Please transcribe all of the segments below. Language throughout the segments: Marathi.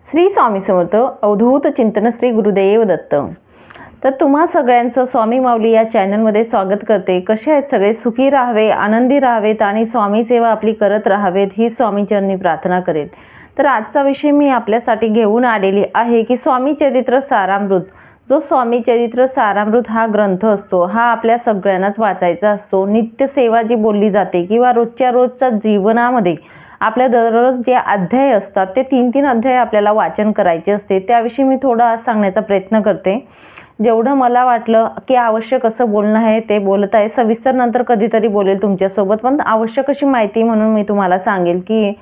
श्री स्वामी समर्थ. अवधूत चिंतन श्री गुरुदेव दत्त. तर तुम्हा सगळ्यांचं स्वामी माऊली या चॅनलमध्ये स्वागत करते. कसे आहेत सगळे? सुखी राहावे, आनंदी राहावेत आणि स्वामी सेवा आपली करत राहावेत ही स्वामीचरणी प्रार्थना करेल. तर आजचा विषय मी आपल्यासाठी घेऊन आलेली आहे की स्वामी चरित्र सारामृत. जो स्वामी चरित्र सारामृत हा ग्रंथ असतो, हा आपल्या सगळ्यांनाच वाचायचा असतो. नित्य सेवा जी बोलली जाते किंवा रोजच्या जीवनामध्ये आपल्या दररोज जे अध्याय असतात ते 3-3 अध्याय आपल्याला वाचन करायचे असते. त्याविषयी मी थोडं आज सांगण्याचा प्रयत्न करते. जेवढं मला वाटलं की आवश्यक असं बोलणं आहे ते बोलत आहे. सविस्तर नंतर कधीतरी बोलेल तुमच्यासोबत, पण आवश्यक अशी माहिती म्हणून मी तुम्हाला सांगेल की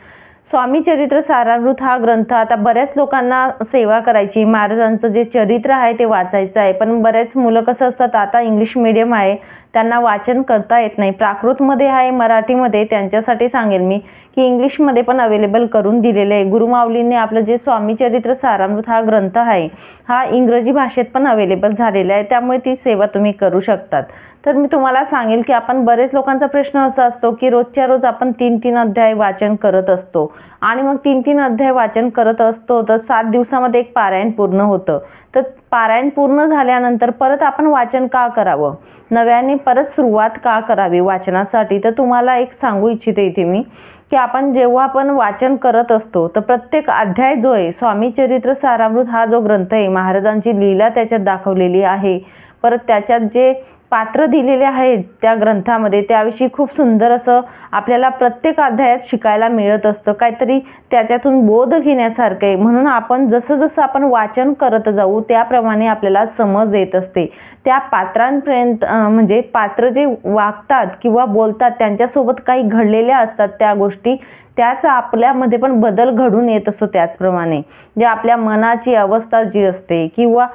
स्वामी चरित्र सारामृत हा ग्रंथ आता बऱ्याच लोकांना सेवा करायची, महाराजांचं जे चरित्र आहे ते वाचायचं आहे. पण बऱ्याच मुलं कसं असतात, आता इंग्लिश मीडियम आहे, त्यांना वाचन करता येत नाही. प्राकृतमध्ये आहे, मराठीमध्ये, त्यांच्यासाठी सांगेल मी की इंग्लिशमध्ये पण अवेलेबल करून दिलेलं आहे. गुरुमाऊलींनी आपलं जे स्वामी चरित्र सारामृत हा ग्रंथ आहे हा इंग्रजी भाषेत पण अवेलेबल झालेला आहे, त्यामुळे ती सेवा तुम्ही करू शकतात. तर मी तुम्हाला सांगेल की आपण बरेच लोकांचा प्रश्न असा असतो की रोजच्या रोज आपण 3-3 अध्याय वाचन करत असतो आणि मग 3-3 अध्याय वाचन करत असतो तर 7 दिवसामध्ये एक पारायण पूर्ण होतं. तर पारायण पूर्ण झाल्यानंतर परत आपण वाचन का करावं, नव्याने परत सुरुवात का करावी वाचनासाठी? तर तुम्हाला एक सांगू इच्छिते इथे मी की आपण जेव्हा आपण वाचन करत असतो तर प्रत्येक अध्याय जो आहे, स्वामी चरित्र सारामृत हा जो ग्रंथ आहे, महाराजांची लीला त्याच्यात दाखवलेली आहे. परत त्याच्यात जे पात्र दिलेले आहेत त्या ग्रंथामध्ये त्याविषयी खूप सुंदर असं आपल्याला प्रत्येक अध्यायात शिकायला मिळत असतं, काहीतरी त्याच्यातून बोध घेण्यासारखं आहे. म्हणून आपण जसं आपण वाचन करत जाऊ त्याप्रमाणे आपल्याला समज येत असते. त्या पात्रांपर्यंत म्हणजे पात्र जे वागतात किंवा बोलतात त्यांच्यासोबत काही घडलेल्या असतात त्या गोष्टी, त्याच आपल्यामध्ये पण बदल घडून येत असतो. त्याचप्रमाणे जे आपल्या मनाची अवस्था जी असते किंवा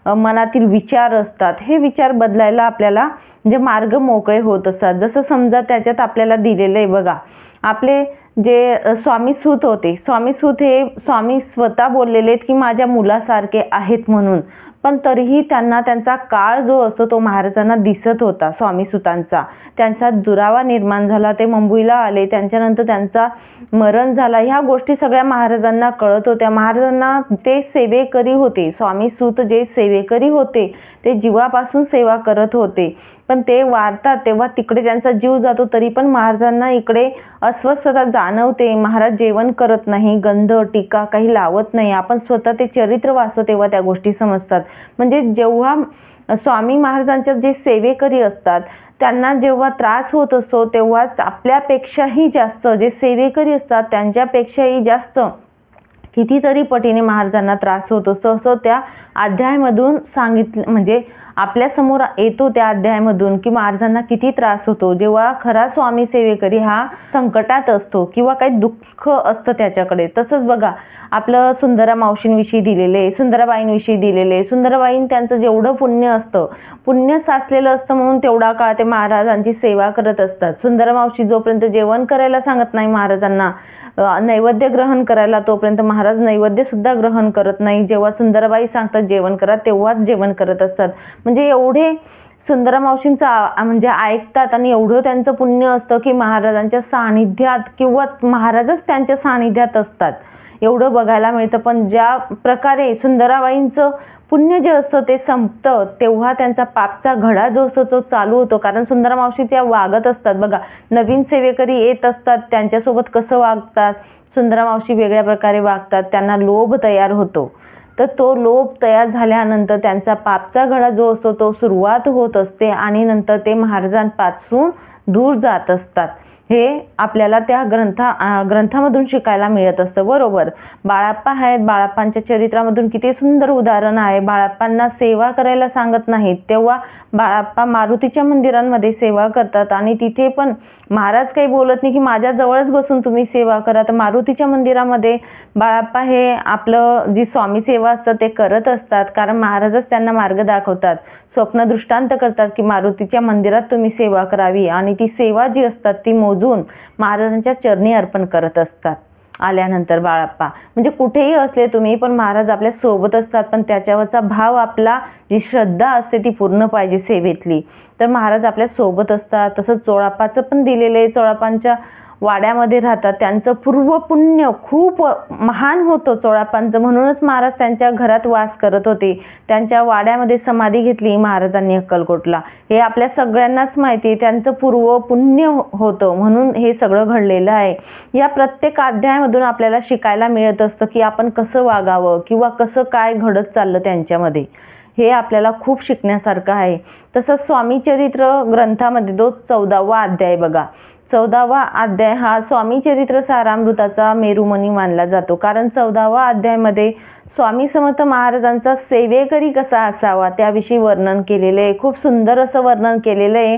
मनातील विचार असतात, हे विचार बदलायला आपल्याला म्हणजे मार्ग मोकळे होत असतात. जसं समजा त्याच्यात आपल्याला दिलेलं आहे बघा, आपले जे स्वामी सूत होते, स्वामी सूत हे स्वामी स्वतः बोललेले आहेत की माझ्या मुलासारखे आहेत म्हणून, पण तरीही त्यांना त्यांचा काळ जो असतो तो महाराजांना दिसत होता. स्वामी सुतांचा त्यांचा दुरावा निर्माण झाला, ते मुंबईला आले, त्यांच्यानंतर त्यांचा मरण झाला. ह्या गोष्टी सगळ्या महाराजांना कळत होत्या. महाराजांना ते सेवेकरी होते, स्वामी सूत जे सेवेकरी होते ते जीवापासून सेवा करत होते, पण ते वारतात तेव्हा तिकडे त्यांचा जीव जातो. तरी पण महाराजांना इकडे अस्वस्थता जाणवते. महाराज जेवण करत नाही, गंध टीका काही लावत नाही. आपण स्वतः ते चरित्र वाचतो तेव्हा त्या गोष्टी समजतात. म्हणजे जेव्हा स्वामी महाराजांच्या जे सेवेकरी असतात त्यांना जेव्हा त्रास होत असतो तेव्हाच आपल्यापेक्षाही जास्त जे सेवेकरी असतात त्यांच्यापेक्षाही जास्त कितीतरी पटीने महाराजांना त्रास होत असतो, असं त्या अध्यायामधून सांगितलं. म्हणजे आपल्या समोर येतो त्या अध्यायामधून की महाराजांना किती त्रास होतो जेव्हा खरा स्वामी सेवेकरी हा संकटात असतो किंवा काही दुःख असतं त्याच्याकडे. तसंच बघा आपलं सुंदरा मावशींविषयी दिलेले, सुंदराबाईंविषयी दिलेले. सुंदराबाईं त्यांचं जेवढं पुण्य असतं, पुण्य साचलेलं असतं म्हणून तेवढा काळ ते महाराजांची सेवा करत असतात. सुंदरा मावशी जोपर्यंत जेवण करायला सांगत नाही महाराजांना, नैवेद्य ग्रहण करायला, तोपर्यंत महाराज नैवेद्य सुद्धा ग्रहण करत नाही. जेव्हा सुंदराबाई सांगतात जेवण करा तेव्हाच जेवण करत असतात. म्हणजे एवढे सुंदरा मावशींचं म्हणजे ऐकतात आणि एवढं त्यांचं पुण्य असतं की महाराजांच्या सानिध्यात किंवा महाराजच त्यांच्या सानिध्यात असतात, एवढं बघायला मिळतं. पण ज्या प्रकारे सुंदराबाईंचं पुण्य जे असतं ते संपतं तेव्हा त्यांचा पापचा घडा जो असतो तो चालू होतो. कारण सुंदरा मावशी त्या वागत असतात बघा, नवीन सेवेकरी येत असतात त्यांच्यासोबत कसं वागतात, सुंदरा मावशी वेगळ्या प्रकारे वागतात, त्यांना लोभ तयार होतो. तर तो लोभ तयार झाल्यानंतर त्यांचा पापचा घडा जो असतो तो सुरुवात होत असते आणि नंतर ते महाराजांपासून दूर जात असतात. हे आपल्याला त्या ग्रंथामधून शिकायला मिळत असतं. बरोबर, बाळाप्पा आहेत, बाळाप्पांच्या चरित्रामधून किती सुंदर उदाहरण आहे. बाळाप्पांना सेवा करायला सांगत नाहीत तेव्हा बाळाप्पा मारुतीच्या मंदिरांमध्ये सेवा करतात आणि तिथे पण महाराज काही बोलत नाही की माझ्या जवळच बसून तुम्ही सेवा करा. तर मारुतीच्या मंदिरामध्ये बाळाप्पा हे आपलं जी स्वामी सेवा असतं ते करत असतात, कारण महाराजच त्यांना मार्ग दाखवतात, स्वप्न दृष्टांत करतात की मारुतीच्या मंदिरात तुम्ही सेवा करावी आणि ती सेवा जी असतात ती मोजून महाराजांच्या चरणी अर्पण करत असतात. आल्यानंतर बाळाप्पा म्हणजे कुठेही असले तुम्ही पण महाराज आपल्या सोबत असतात, पण त्याच्यावरचा भाव आपला जी श्रद्धा असते ती पूर्ण पाहिजे सेवेतली, तर महाराज आपल्या सोबत असतात. तसंच चोळाप्पाचं पण दिलेलं आहे. चोळाप्पांच्या वाड्यामध्ये राहतात त्यांचं पूर्व पुण्य खूप महान होतं चोळाप्पांचं, म्हणूनच महाराज त्यांच्या घरात वास करत होते. त्यांच्या वाड्यामध्ये समाधी घेतली महाराजांनी अक्कलकोटला. हे आपल्या सगळ्यांनाच माहिती आहे, त्यांचं पूर्व पुण्य होतं म्हणून हे सगळं घडलेलं आहे. या प्रत्येक अध्यायामधून आपल्याला शिकायला मिळत असतं की आपण कसं वागावं किंवा कसं काय घडत चाललं त्यांच्यामध्ये, हे आपल्याला खूप शिकण्यासारखं आहे. तसंच स्वामी चरित्र ग्रंथामध्ये जो 14वा अध्याय बघा, 14वा अध्याय हा स्वामी चरित्र सारामृताचा मेरुमणी मानला जातो. कारण 14वा अध्यायामध्ये स्वामी समर्थ महाराजांचा सेवेकरी कसा असावा त्याविषयी वर्णन केलेलं आहे. खूप सुंदर असं वर्णन केलेलं आहे.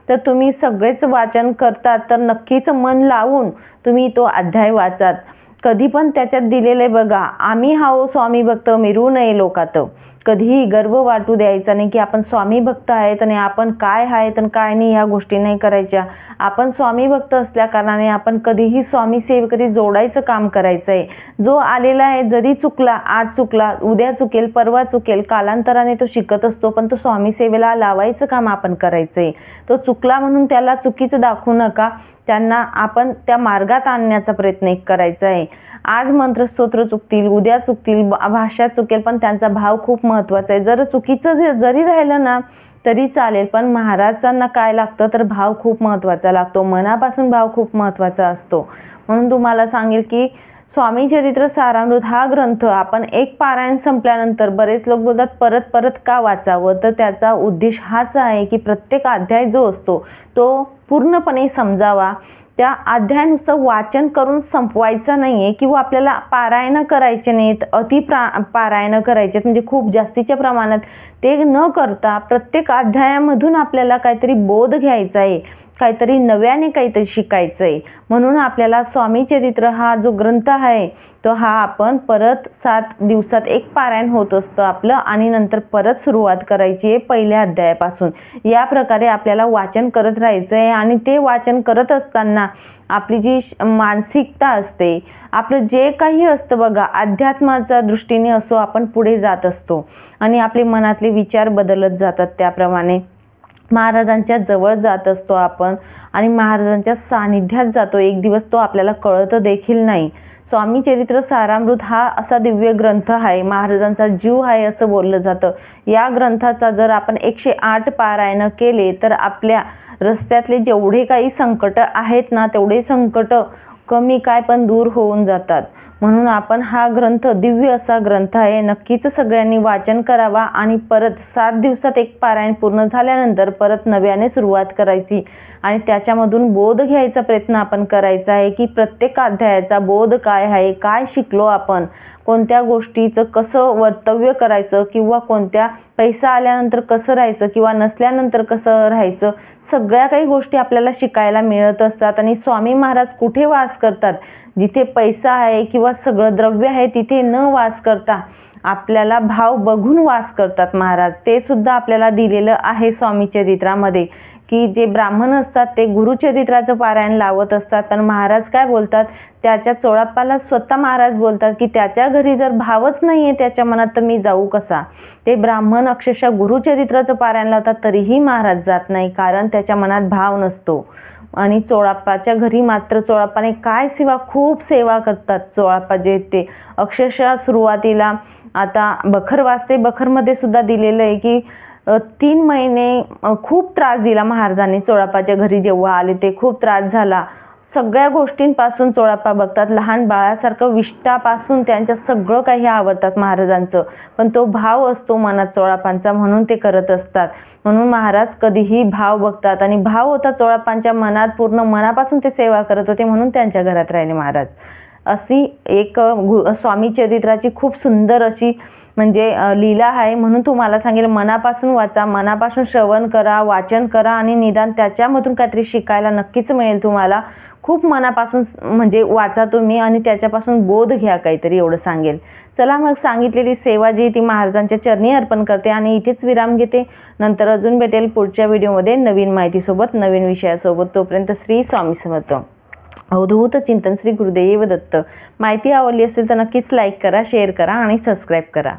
तर तुम्ही सगळेच वाचन करतात तर नक्कीच मन लावून तुम्ही तो अध्याय वाचात. कधी पण त्याच्यात दिलेलं आहे बघा, आम्ही हाओ स्वामी भक्त मिरू नये लोकात. कधीही गर्व वाटू द्यायचा नाही की आपण स्वामी भक्त आहेत आणि आपण काय आहेत आणि काय नाही, ह्या गोष्टी नाही करायच्या. आपण स्वामी भक्त असल्या कारणाने आपण कधीही स्वामी सेवेकरी जोडायचं काम करायचं आहे. जो आलेला आहे जरी चुकला, आज चुकला, उद्या चुकेल, परवा चुकेल, कालांतराने तो शिकत असतो, पण तो स्वामी सेवेला लावायचं काम आपण करायचं आहे. तो चुकला म्हणून त्याला चुकीचं दाखवू नका, त्यांना आपण त्या मार्गात आणण्याचा प्रयत्न करायचा आहे. आज मंत्रस्तोत्र चुकतील, उद्या चुकतील, भाषा चुकेल, पण त्यांचा भाव खूप महत्त्वाचा आहे. जर चुकीचं जरी राहिलं ना तरी चालेल, पण महाराजांना काय लागतं तर भाव खूप महत्त्वाचा लागतो, मनापासून भाव खूप महत्त्वाचा असतो. म्हणून तुम्हाला सांगेल की स्वामी चरित्र सारामृत हा ग्रंथ आपण एक पारायण संपल्यानंतर बरेच लोक बोलतात परत परत का वाचावं, तर त्याचा उद्देश हाच आहे की प्रत्येक अध्याय जो असतो तो पूर्णपणे समजावा. त्या अध्यायानुसार वाचन करून संपवायचं नाहीये किंवा आपल्याला पारायण करायचे नाहीत, पारायण करायचे म्हणजे खूप जास्तीच्या प्रमाणात ते न करता प्रत्येक अध्यायामधून आपल्याला काहीतरी बोध घ्यायचा आहे, काहीतरी नव्याने काहीतरी शिकायचं आहे. म्हणून आपल्याला स्वामी चरित्र हा जो ग्रंथ आहे तो हा आपण परत 7 दिवसात एक पारायण होत असतं आपलं आणि नंतर परत सुरुवात करायची आहे पहिल्या अध्यायापासून. या प्रकारे आपल्याला वाचन करत राहायचं आहे आणि ते वाचन करत असताना आपली जी मानसिकता असते, आपलं जे काही असतं बघा, अध्यात्माच्या दृष्टीने असो आपण पुढे जात असतो आणि आपले मनातले विचार बदलत जातात. त्याप्रमाणे महाराजांच्या जवळ जात असतो आपण आणि महाराजांच्या सानिध्यात जातो. एक दिवस तो आपल्याला कळत देखील नाही. स्वामी चरित्र सारामृत हा असा दिव्य ग्रंथ आहे, महाराजांचा जीव आहे असं बोललं जातं. या ग्रंथाचा जर आपण 108 पारायण केले तर आपल्या रस्त्यातले जेवढे काही संकट आहेत ना तेवढे संकट कमी काय पण दूर होऊन जातात. म्हणून आपण हा ग्रंथ दिव्य असा ग्रंथ आहे, नक्कीच सगळ्यांनी वाचन करावा आणि परत 7 दिवसात एक पारायण पूर्ण झाल्यानंतर परत नव्याने सुरुवात करायची आणि त्याच्यामधून बोध घ्यायचा प्रयत्न आपण करायचा आहे की प्रत्येक अध्यायाचा बोध काय आहे, काय शिकलो आपण, कोणत्या गोष्टीचं कसं वर्तव्य करायचं किंवा कोणत्या पैसा आल्यानंतर कसं राहायचं किंवा नसल्यानंतर कसं राहायचं, सगळ्या काही गोष्टी आपल्याला शिकायला मिळत असतात. आणि स्वामी महाराज कुठे वास करतात, जिथे पैसा आहे किंवा सगळं द्रव्य आहे तिथे न वास करता आपल्याला भाव बघून वास करतात महाराज. ते सुद्धा आपल्याला दिलेलं आहे स्वामी चरित्रामध्ये की जे ब्राह्मण असतात ते गुरुचरित्राचं पारायण लावत असतात, पण महाराज काय बोलतात, त्याच्या चोळाप्पाला स्वतः महाराज बोलतात की त्याच्या घरी जर भावच नाहीये त्याच्या मनात तर मी जाऊ कसा. ते ब्राह्मण अक्षरशः गुरुचरित्राचं पारायण लावतात तरीही महाराज जात नाही, कारण त्याच्या मनात भाव नसतो. आणि चोळाप्पाच्या घरी मात्र चोळाप्पाने काय खूप सेवा करतात चोळाप्पा जे ते अक्षरशः सुरुवातीला आता बखर वाचते, बखरमध्ये सुद्धा दिलेलं आहे की 3 महिने खूप त्रास दिला महाराजांनी चोळाप्पाच्या घरी जेव्हा आले ते खूप त्रास झाला. सगळ्या गोष्टींपासून चोळाप्पा बघतात, लहान बाळासारखं विष्टापासून त्यांच्या सगळं काही आवडतात महाराजांचं, पण तो भाव असतो मनात चोळाप्पांचा म्हणून ते करत असतात. म्हणून महाराज कधीही भाव बघतात आणि भाव होता चोळाप्पांच्या मनात, पूर्ण मनापासून ते सेवा करत होते म्हणून त्यांच्या घरात राहिले महाराज. अशी एक स्वामी चरित्राची खूप सुंदर अशी म्हणजे लीला आहे. म्हणून तुम्हाला सांगेल मनापासून वाचा, मनापासून श्रवण करा, वाचन करा आणि निदान त्याच्यामधून काहीतरी शिकायला नक्कीच मिळेल तुम्हाला. खूप मनापासून म्हणजे वाचा तुम्ही आणि त्याच्यापासून बोध घ्या काहीतरी, एवढं सांगेल. चला मग सांगितलेली सेवा जी ती महाराजांच्या चरणी अर्पण करते आणि इथेच विराम घेते. नंतर अजून भेटेल पुढच्या व्हिडिओमध्ये नवीन माहितीसोबत, नवीन विषयासोबत. तोपर्यंत श्री स्वामी समर्थ. अवधूत चिंतन श्री गुरुदेव दत्त. माहिती आवडली असेल तर नक्कीच लाईक करा, शेअर करा आणि सबस्क्राईब करा.